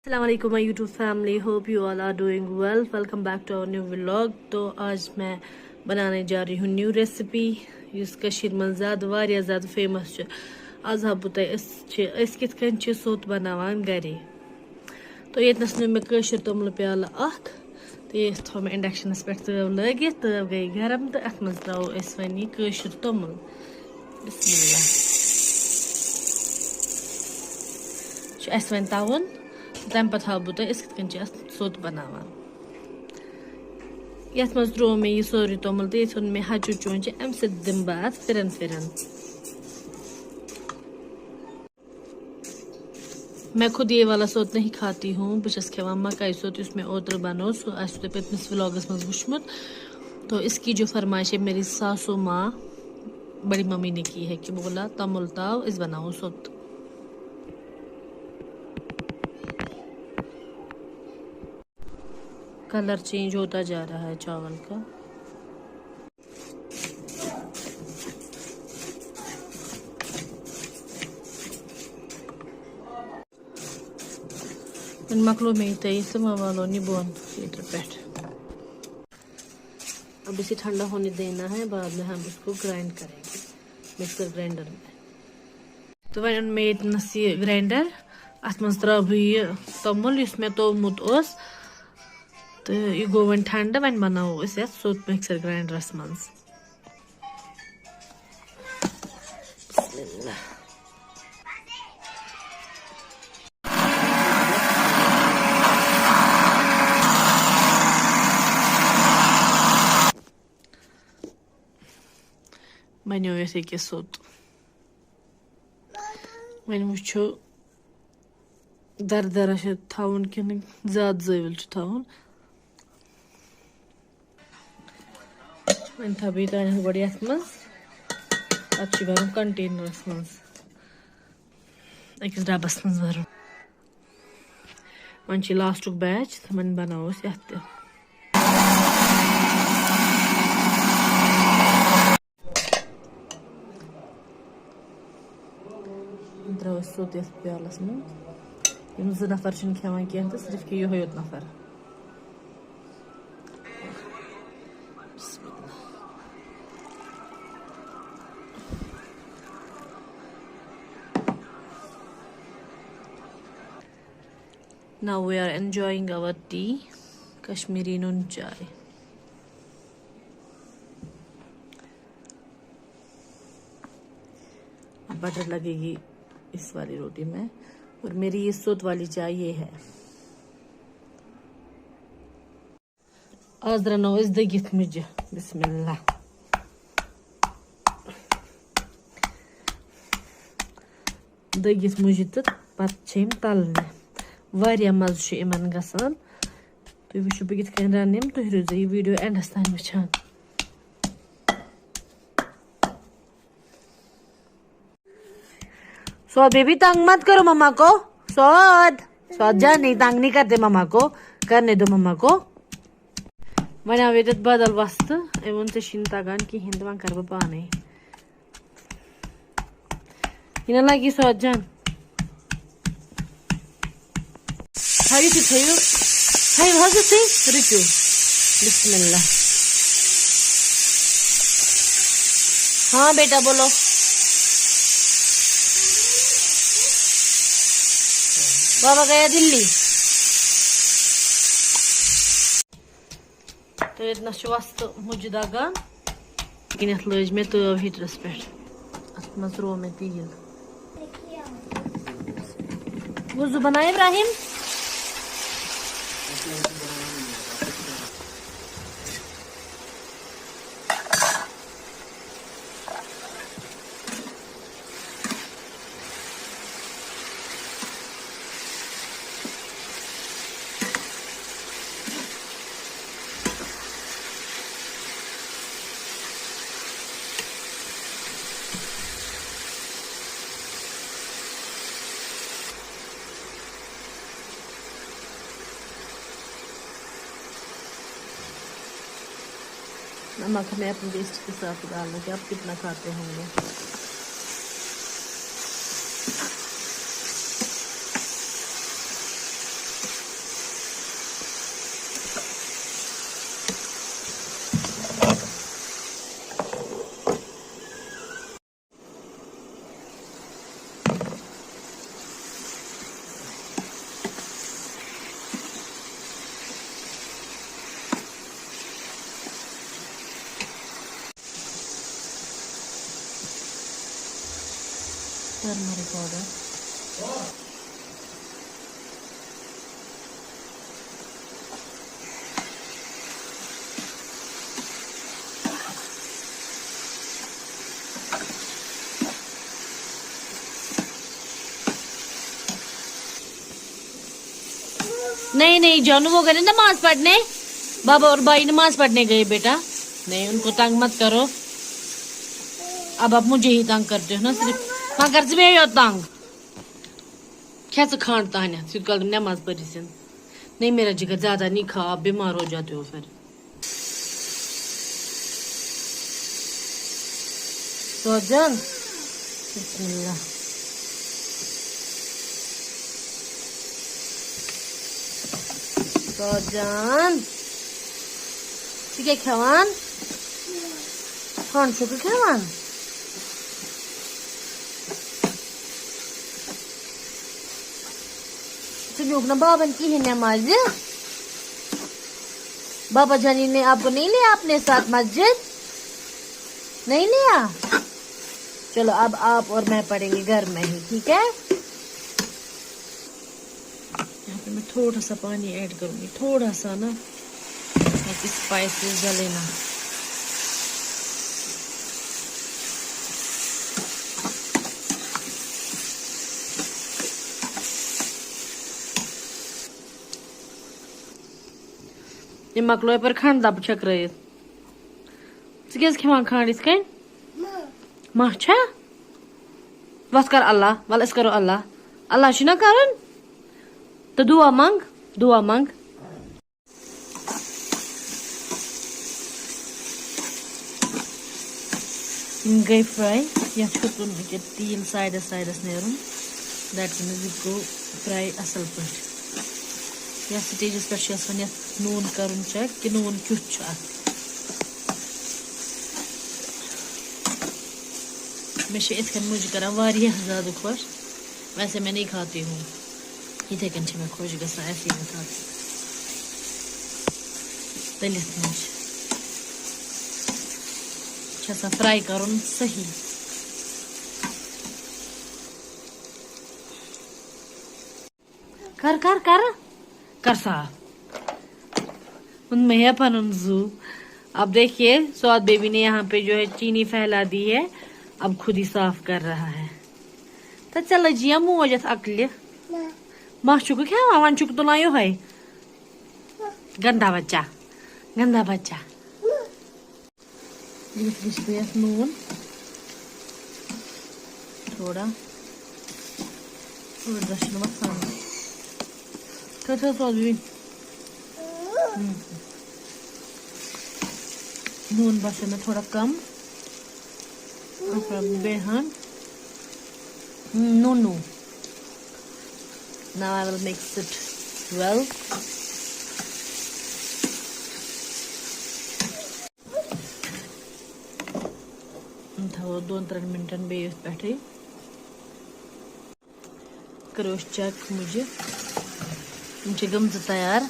अस्सलामुअलैकुम my YouTube family, hope you all are doing well. Welcome back to our new vlog. तो आज मैं बनाने जा रही हूँ न्यू रेसिपी युस कश्मीर में ज़्यादा फेमस है। आज हाबो तस कित कन सोत बनावान घरे। तो येतनस नु मे काeshur तमुल प्याला अख तो ये थो मैं इंडक्शनस पे तव लगित, तव गई गरम तो अथ मज त्रो अस वन यह काeshur तमुल। बिस्मिल्लाह अस वन तवन तम पे हाबो तस कन सोत बनावान। यथ मज त्रो मे यह सोरी तमुल तो ये मे हचु चोंच अम दिम बह फिरन फिरन। मैं खुद ये वाला सोत नहीं खाती हूँ, बस खेवान मकाई सोत उसमें ओतर बनो सह पिछलिस व्लॉगस मज वुचमुत। तो इसकी जो फरमाइश है मेरी सासू माँ बड़ी मम्मी ने की है कि बोला तमुल ताव इस बनाओ सोत। कलर चेंज होता जा रहा है चावल का। इन मकलो में तयस वालो निबोन हीटर पे। अब इसे ठंडा होने देना है, बाद में हम इसको ग्राइंड करेंगे मिक्सर ग्राइंडर में। तो वन मे ये ग्राइंडर अत मज त्रा यह तमुल इस मे तोमुत तो यह गो वन ठंड। वन बनाओ सोत मिक्सर ग्राइंडरस मज। बनो ये सोत। वन वो दरदरा थवन कि ज्यादा जविल थवन। वन थी तान गो ये मज पे भर कंटेनरस मज अकिस डबस मज भर। वन लास्ट बैच तो वन बनाओ ये त्रो सोत प्यालस मज। ज नफर खेवान कह तो सिर्फ कि यह योत नफर। Now we are enjoying our tea, Kashmiri noon chai. अब बटर लगेगी इस वाली रोटी में, और मेरी ये सोत वाली चाय ये है। आज रनो इस दगith मुझे बिस्मिल्लाह। दगith मुझे तो पत्म तलने वारिया मज इमन गसान। तुम वो बह कन रन तुम रोजो यह वीडियो एंडस तान वुचान। सौद बेबी तंग मत करो मम्मा को। सौद सौद जा नहीं तंग नहीं करते मम्मा को, करने दो मम्मा को। वन आव ये बदल वस्त वो तगान कहें तो वन कर बह पाने यह लगी सौद जान। थो थो रुको बिस्मिल्लाह। हाँ बेटा बोलो। बाबा गया दिल्ली। तो इतना वस्त मुझ दगान लेकिन लज मे तव हीटरस पे। अत मज रो मे तेल। वजू बना इब्राहिम। नमक मैं अपने टेस्ट के साथ डालूंगी, आप कितना खाते होंगे। टर्मरिक पाउडर, नहीं नहीं जानू वो गए नमाज पढ़ने, बाबा और भाई नमाज पढ़ने गए बेटा, नहीं उनको तंग मत करो। अब आप मुझे ही तंग करते हो ना सिर्फ, हाँ कर से मैं तंग क्या से खानता है कल नमाज पढ़ी से। नहीं मेरा जिगर ज्यादा नहीं खा, आप बीमार हो जाते हो फिर। तो जान बिस्मिल्लाह, तो जान ठीक है खेवान कौन से को खेवान ना बाबन की है नमाज, बाबा जानी ने आपको नहीं लिया अपने साथ मस्जिद, नहीं लिया। चलो अब आप और मैं पढ़ेंगे घर में ही, ठीक है। यहाँ पे मैं थोड़ा सा पानी ऐड करूंगी, थोड़ा सा ना, ताकि स्पाइसेस जले ना। ये मकलोय पर खान दब छक रहे क्या खेवान खान इस कन माछा बस कर अल्लाह वल इस करो अल्लाह अल्लाह छु ना करन तो दुआ मांग, दुआ मांग। गई फ्राई या छुटुन के तीन साइडस साइडस नेरुन, दैट मीन्स गो फ्राई असल पे या स्टेजस पे शस वन नून करुन चेक कि नून क्युत छ अत। मैं इतन मुझे कर ज्यादा खुश, वैसे मैं नहीं खाती हूँ, इथे कन मैं खुश ग ऐसे ही खाती तलित मुझे फ्राई करुन सही। कर कर कर कर साफ उनमें है पन जू। अब देखिए सौत बेबी ने यहाँ पे जो है चीनी फैला दी है, अब खुद ही साफ कर रहा है। तो चलो जी मोजत अकल माचुक क्या वन चुक तुला यो है गंदा बच्चा, गंदा बच्चा। नून थोड़ा दर्शन मसाला कैसे स्वाद भी नून बस में थोड़ा कम बेहन नूनू। Now I will mix it well. थो 2-3 मिनटन बे पे करो चेक मुझे गमज तैयार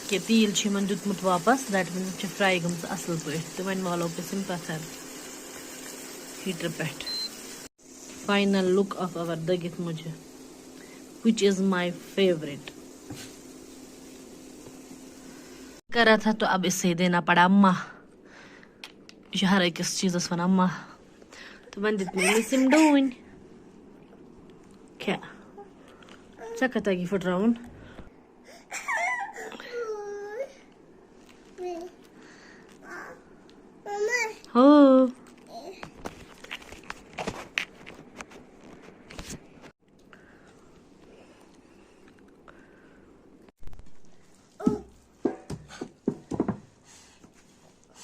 कि तील दुतमुत वापस, दैट मीन फ्राई गमज असल पे। तो वन वालो पे सिम पत्थर हीटर पे। फाइनल लुक ऑफ अवर दगित मुझे which is my favorite करा था, तो अब इससे देना पड़ा अम्मा, हर एक चीज वन अम्मा। तो वन दित मे सिम डून क्या चकता की फुटराउन हो।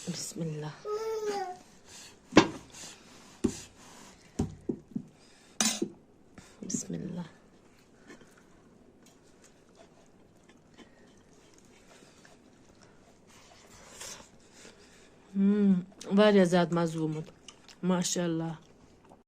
बिस्मिल्लाह बिस्मिल्लाह। वारिया ज़्यादा मज़ गोमुत माशाअल्लाह।